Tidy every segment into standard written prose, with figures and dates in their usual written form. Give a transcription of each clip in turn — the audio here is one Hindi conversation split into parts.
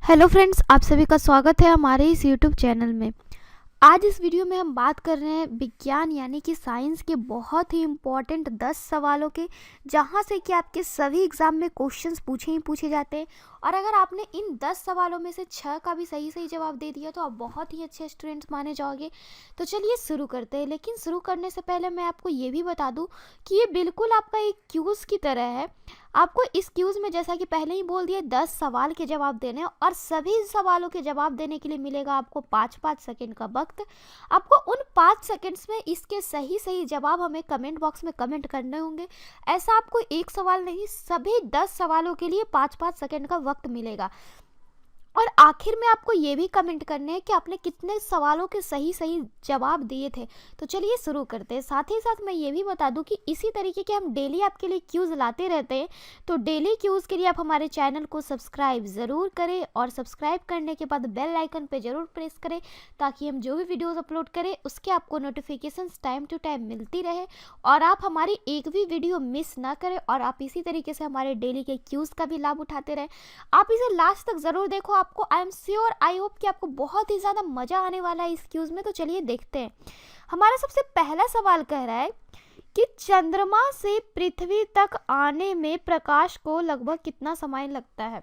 हेलो फ्रेंड्स, आप सभी का स्वागत है हमारे इस यूट्यूब चैनल में। आज इस वीडियो में हम बात कर रहे हैं विज्ञान यानी कि साइंस के बहुत ही इम्पॉर्टेंट 10 सवालों के, जहां से कि आपके सभी एग्जाम में क्वेश्चंस पूछे ही पूछे जाते हैं। और अगर आपने इन 10 सवालों में से 6 का भी सही सही जवाब दे दिया तो आप बहुत ही अच्छे स्टूडेंट्स माने जाओगे। तो चलिए शुरू करते हैं, लेकिन शुरू करने से पहले मैं आपको ये भी बता दूं कि ये बिल्कुल आपका एक क्यूज़ की तरह है। आपको इस क्यूज़ में, जैसा कि पहले ही बोल दिया, 10 सवाल के जवाब देने हैं और सभी सवालों के जवाब देने के लिए मिलेगा आपको 5-5 सेकेंड का वक्त। आपको उन 5 सेकेंड्स में इसके सही सही जवाब हमें कमेंट बॉक्स में कमेंट करने होंगे। ऐसा आपको एक सवाल नहीं, सभी 10 सवालों के लिए 5-5 सेकेंड का वक्त मिलेगा। और आखिर में आपको ये भी कमेंट करने हैं कि आपने कितने सवालों के सही सही जवाब दिए थे। तो चलिए शुरू करते हैं। साथ ही साथ मैं ये भी बता दूं कि इसी तरीके के हम डेली आपके लिए क्यूज़ लाते रहते हैं। तो डेली क्यूज़ के लिए आप हमारे चैनल को सब्सक्राइब ज़रूर करें और सब्सक्राइब करने के बाद बेल आइकन पे ज़रूर प्रेस करें, ताकि हम जो भी वीडियोज़ अपलोड करें उसके आपको नोटिफिकेशंस टाइम टू टाइम मिलती रहे और आप हमारी एक भी वीडियो मिस ना करें। और आप इसी तरीके से हमारे डेली के क्यूज़ का भी लाभ उठाते रहें। आप इसे लास्ट तक ज़रूर देखो, आपको I am sure, I hope कि आपको बहुत ही ज़्यादा मज़ा आने वाला है इस क्यूज़ में। तो चलिए देखते हैं। हमारा सबसे पहला सवाल कह रहा है कि चंद्रमा से पृथ्वी तक आने में प्रकाश को लगभग कितना समय लगता है।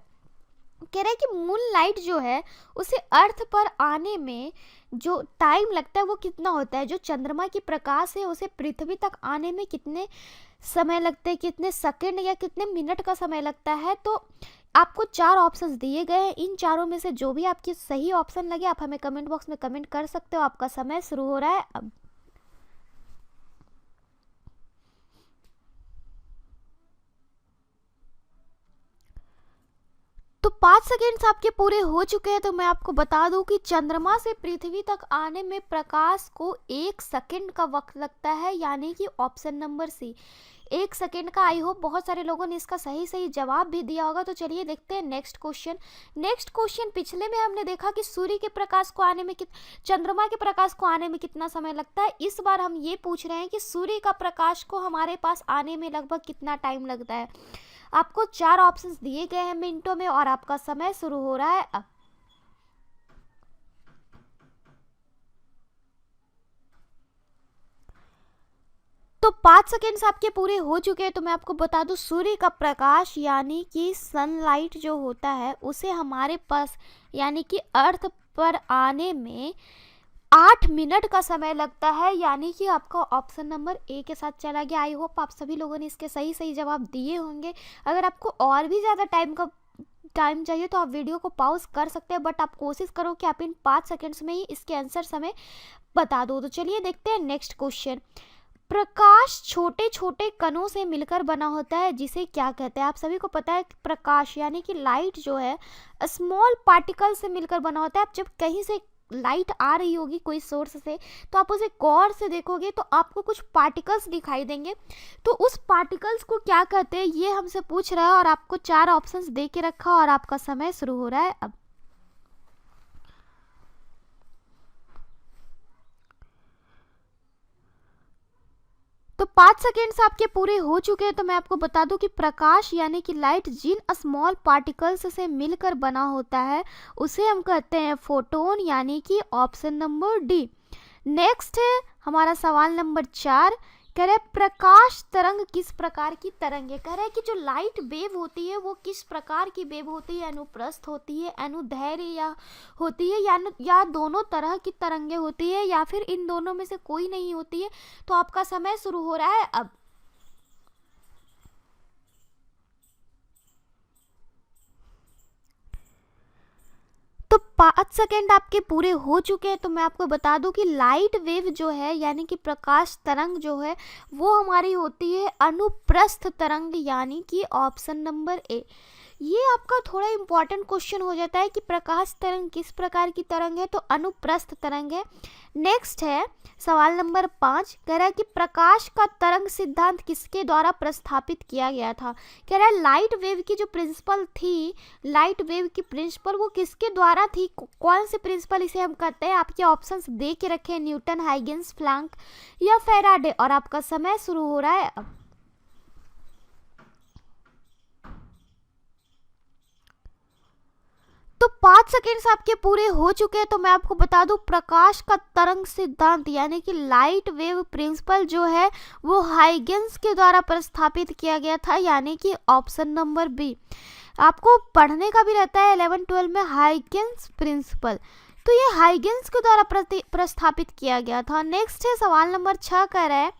कह रहा है कि मून लाइट जो है उसे अर्थ पर आने में जो टाइम लगता है वो कितना होता है। जो चंद्रमा की प्रकाश है उसे पृथ्वी तक आने में कितने समय लगते हैं, कितने सेकंड या कितने मिनट का समय लगता है। तो आपको 4 ऑप्शंस दिए गए हैं। इन चारों में से जो भी आपकी सही ऑप्शन लगे आप हमें कमेंट बॉक्स में कमेंट कर सकते हो। आपका समय शुरू हो रहा है अब। तो 5 सेकेंड्स आपके पूरे हो चुके हैं। तो मैं आपको बता दूं कि चंद्रमा से पृथ्वी तक आने में प्रकाश को 1 सेकेंड का वक्त लगता है, यानी कि ऑप्शन नंबर सी 1 सेकेंड का। आई होप बहुत सारे लोगों ने इसका सही सही जवाब भी दिया होगा। तो चलिए देखते हैं नेक्स्ट क्वेश्चन। नेक्स्ट क्वेश्चन, पिछले में हमने देखा कि सूर्य के प्रकाश को आने में चंद्रमा के प्रकाश को आने में कितना समय लगता है। इस बार हम ये पूछ रहे हैं कि सूर्य का प्रकाश को हमारे पास आने में लगभग कितना टाइम लगता है। आपको 4 ऑप्शंस दिए गए हैं मिनटों में और आपका समय शुरू हो रहा है अब। तो 5 सेकेंड्स आपके पूरे हो चुके हैं। तो मैं आपको बता दूं, सूर्य का प्रकाश यानी कि सनलाइट जो होता है उसे हमारे पास यानी कि अर्थ पर आने में 8 मिनट का समय लगता है, यानी कि आपका ऑप्शन नंबर ए के साथ चला गया। आई होप आप सभी लोगों ने इसके सही सही जवाब दिए होंगे। अगर आपको और भी ज़्यादा टाइम चाहिए तो आप वीडियो को पॉज कर सकते हैं, बट आप कोशिश करो कि आप इन 5 सेकेंड्स में ही इसके आंसर समय बता दो। तो चलिए देखते हैं नेक्स्ट क्वेश्चन। प्रकाश छोटे छोटे कणों से मिलकर बना होता है, जिसे क्या कहते हैं। आप सभी को पता है कि प्रकाश यानी कि लाइट जो है स्मॉल पार्टिकल से मिलकर बना होता है। आप जब कहीं से लाइट आ रही होगी कोई सोर्स से, तो आप उसे गौर से देखोगे तो आपको कुछ पार्टिकल्स दिखाई देंगे। तो उस पार्टिकल्स को क्या कहते हैं ये हमसे पूछ रहा है और आपको 4 ऑप्शंस दे के रखा और आपका समय शुरू हो रहा है अब। तो 5 सेकेंड्स आपके पूरे हो चुके हैं। तो मैं आपको बता दूं कि प्रकाश यानी कि लाइट जिन स्मॉल पार्टिकल्स से मिलकर बना होता है उसे हम कहते हैं फोटोन, यानी कि ऑप्शन नंबर डी। नेक्स्ट है हमारा सवाल नंबर 4। कह रहा है प्रकाश तरंग किस प्रकार की तरंग है। कह रहा है कि जो लाइट वेव होती है वो किस प्रकार की वेव होती है। अनुप्रस्थ होती है, अनुदैर्घ्य या होती है, या दोनों तरह की तरंगे होती है, या फिर इन दोनों में से कोई नहीं होती है। तो आपका समय शुरू हो रहा है अब। तो 5 सेकेंड आपके पूरे हो चुके हैं। तो मैं आपको बता दूं कि लाइट वेव जो है यानी कि प्रकाश तरंग जो है वो हमारी होती है अनुप्रस्थ तरंग, यानी कि ऑप्शन नंबर ए। ये आपका थोड़ा इम्पॉर्टेंट क्वेश्चन हो जाता है कि प्रकाश तरंग किस प्रकार की तरंग है, तो अनुप्रस्थ तरंग है। नेक्स्ट है सवाल नंबर 5। कह रहा है कि प्रकाश का तरंग सिद्धांत किसके द्वारा प्रस्थापित किया गया था। कह रहा है लाइट वेव की जो प्रिंसिपल थी, लाइट वेव की प्रिंसिपल वो किसके द्वारा थी, कौन से प्रिंसिपल इसे हम कहते हैं। आपके ऑप्शंस दे के रखे हैं, न्यूटन, हाइगेंस, प्लैंक या फैराडे। और आपका समय शुरू हो रहा है अब। तो 5 5 सेकेंड्स आपके पूरे हो चुके हैं, तो मैं आपको बता दूं प्रकाश का तरंग सिद्धांत यानी कि लाइट वेव प्रिंसिपल जो है वो हाइगेंस के द्वारा प्रस्तावित किया गया था, यानी कि ऑप्शन नंबर बी। आपको पढ़ने का भी रहता है 11-12 में हाइगेंस प्रिंसिपल, तो ये हाइगेंस के द्वारा प्रस्तावित किया गया था। नेक्स्ट है सवाल नंबर 6 कह रहा है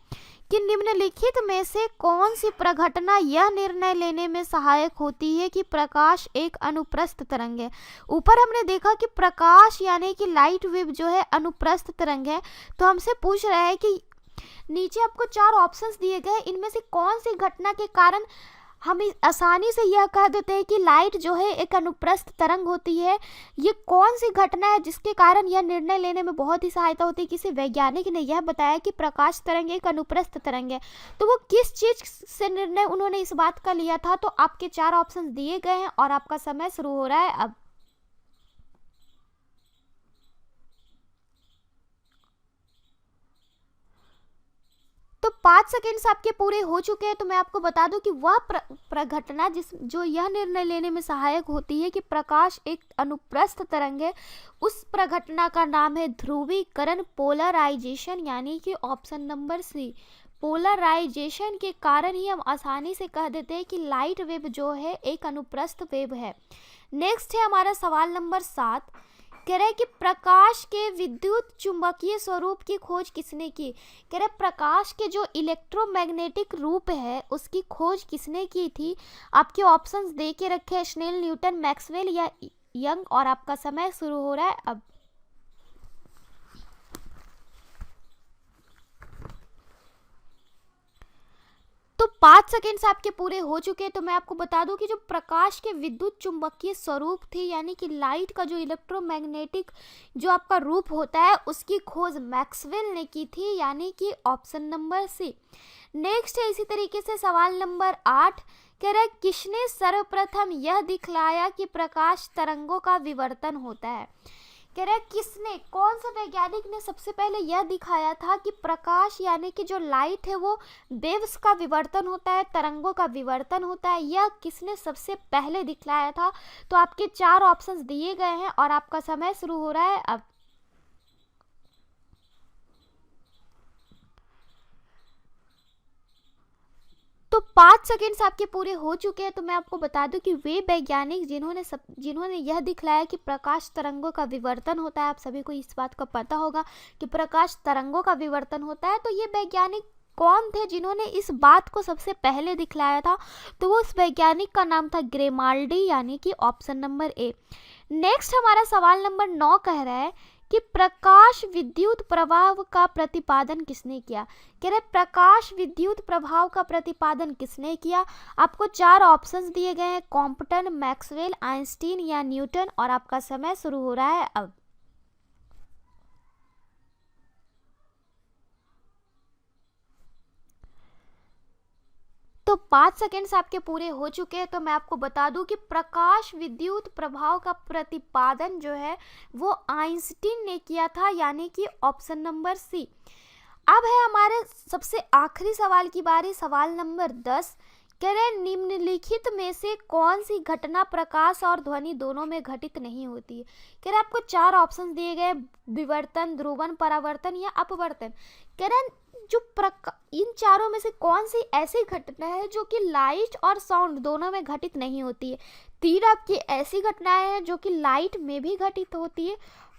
कि निम्नलिखित में से कौन सी प्रघटना यह निर्णय लेने में सहायक होती है कि प्रकाश एक अनुप्रस्थ तरंग है। ऊपर हमने देखा कि प्रकाश यानी कि लाइट वेव जो है अनुप्रस्थ तरंग है, तो हमसे पूछ रहा है कि नीचे आपको 4 ऑप्शंस दिए गए, इनमें से कौन सी घटना के कारण हम आसानी से यह कह देते हैं कि लाइट जो है एक अनुप्रस्थ तरंग होती है। ये कौन सी घटना है जिसके कारण यह निर्णय लेने में बहुत ही सहायता होती है। किसी वैज्ञानिक ने यह बताया कि प्रकाश तरंग एक अनुप्रस्थ तरंग है, तो वो किस चीज से निर्णय उन्होंने इस बात का लिया था। तो आपके 4 ऑप्शन दिए गए हैं और आपका समय शुरू हो रहा है अब। तो 5 सेकेंड्स आपके पूरे हो चुके हैं, तो मैं आपको बता दूं कि वह प्रघटना जो यह निर्णय लेने में सहायक होती है कि प्रकाश एक अनुप्रस्थ तरंग है, उस प्रघटना का नाम है ध्रुवीकरण, पोलराइजेशन, यानी कि ऑप्शन नंबर सी। पोलराइजेशन के कारण ही हम आसानी से कह देते हैं कि लाइट वेव जो है एक अनुप्रस्थ वेव है। नेक्स्ट है हमारा सवाल नंबर 7, कह रहे कि प्रकाश के विद्युत चुंबकीय स्वरूप की खोज किसने की। कह रहे प्रकाश के जो इलेक्ट्रोमैग्नेटिक रूप है उसकी खोज किसने की थी। आपके ऑप्शंस दे के रखे, स्नेल, न्यूटन, मैक्सवेल या यंग, और आपका समय शुरू हो रहा है अब। तो 5 सेकेंड्स आपके पूरे हो चुके हैं, तो मैं आपको बता दूं कि जो प्रकाश के विद्युत चुंबकीय स्वरूप थे यानी कि लाइट का जो इलेक्ट्रोमैग्नेटिक जो आपका रूप होता है उसकी खोज मैक्सवेल ने की थी, यानी कि ऑप्शन नंबर सी। नेक्स्ट है इसी तरीके से सवाल नंबर 8, कह रहा है किसने सर्वप्रथम यह दिखलाया कि प्रकाश तरंगों का विवर्तन होता है। कह रहा है किसने, कौन सा वैज्ञानिक ने सबसे पहले यह दिखाया था कि प्रकाश यानी कि जो लाइट है वो वेव्स का विवर्तन होता है, तरंगों का विवर्तन होता है, यह किसने सबसे पहले दिखलाया था। तो आपके 4 ऑप्शंस दिए गए हैं और आपका समय शुरू हो रहा है अब। तो 5 सेकेंड्स आपके पूरे हो चुके हैं, तो मैं आपको बता दूं कि वे वैज्ञानिक जिन्होंने यह दिखलाया कि प्रकाश तरंगों का विवर्तन होता है, आप सभी को इस बात का पता होगा कि प्रकाश तरंगों का विवर्तन होता है, तो ये वैज्ञानिक कौन थे जिन्होंने इस बात को सबसे पहले दिखलाया था। तो वो उस वैज्ञानिक का नाम था ग्रेमाल्डी, यानी कि ऑप्शन नंबर ए। नेक्स्ट हमारा सवाल नंबर 9 कह रहा है कि प्रकाश विद्युत प्रभाव का प्रतिपादन किसने किया। कह रहे प्रकाश विद्युत प्रभाव का प्रतिपादन किसने किया। आपको 4 ऑप्शंस दिए गए हैं, कॉम्पटन, मैक्सवेल, आइंस्टीन या न्यूटन, और आपका समय शुरू हो रहा है अब। तो 5 सेकेंड्स आपके पूरे हो चुके हैं, तो मैं आपको बता दूं कि प्रकाश विद्युत प्रभाव का प्रतिपादन जो है वो आइंस्टीन ने किया था, यानी कि ऑप्शन नंबर सी। अब है हमारे सबसे आखिरी सवाल की बारी, सवाल नंबर 10। कह रहे निम्नलिखित में से कौन सी घटना प्रकाश और ध्वनि दोनों में घटित नहीं होती है। कह रहे आपको 4 ऑप्शन दिए गए, विवर्तन, ध्रुवन, परावर्तन या अपवर्तन। कह रहे जो इन चारों में से कौन सी ऐसी घटना है जो कि लाइट और साउंड दोनों में घटित नहीं होती है। 3 आपकी ऐसी घटनाएं हैं जो कि लाइट में भी घटित होती है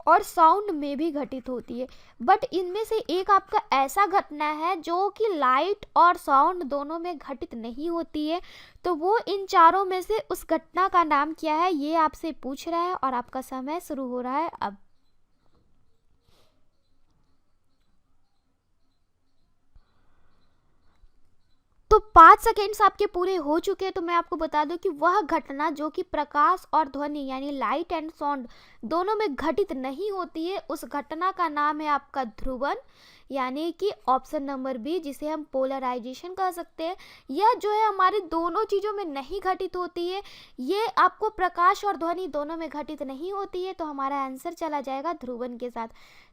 और साउंड में भी घटित होती है, बट इनमें से एक आपका ऐसा घटना है जो कि लाइट और साउंड दोनों में घटित नहीं होती है। तो वो इन चारों में से उस घटना का नाम क्या है, ये आपसे पूछ रहा है और आपका समय शुरू हो रहा है अब। तो 5 सेकेंड्स आपके पूरे हो चुके हैं, तो मैं आपको बता दूं कि वह घटना जो कि प्रकाश और ध्वनि यानी लाइट एंड साउंड दोनों में घटित नहीं होती है, उस घटना का नाम है आपका ध्रुवन, यानी कि ऑप्शन नंबर बी, जिसे हम पोलराइजेशन कह सकते हैं। यह जो है हमारी दोनों चीज़ों में नहीं घटित होती है, ये आपको प्रकाश और ध्वनि दोनों में घटित नहीं होती है, तो हमारा आंसर चला जाएगा ध्रुवन के साथ।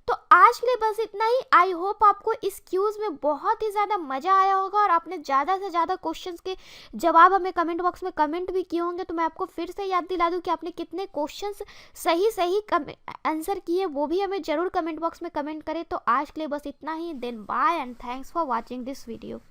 तो आज के लिए बस इतना ही। आई होप आपको इस क्यूज़ में बहुत ही ज़्यादा मज़ा आया होगा और आपने ज़्यादा से ज़्यादा क्वेश्चंस के जवाब हमें कमेंट बॉक्स में कमेंट भी किए होंगे। तो मैं आपको फिर से याद दिला दूं कि आपने कितने क्वेश्चंस सही सही आंसर किए, वो भी हमें ज़रूर कमेंट बॉक्स में कमेंट करें। तो आज के लिए बस इतना ही। Then bye and thanks for watching this video.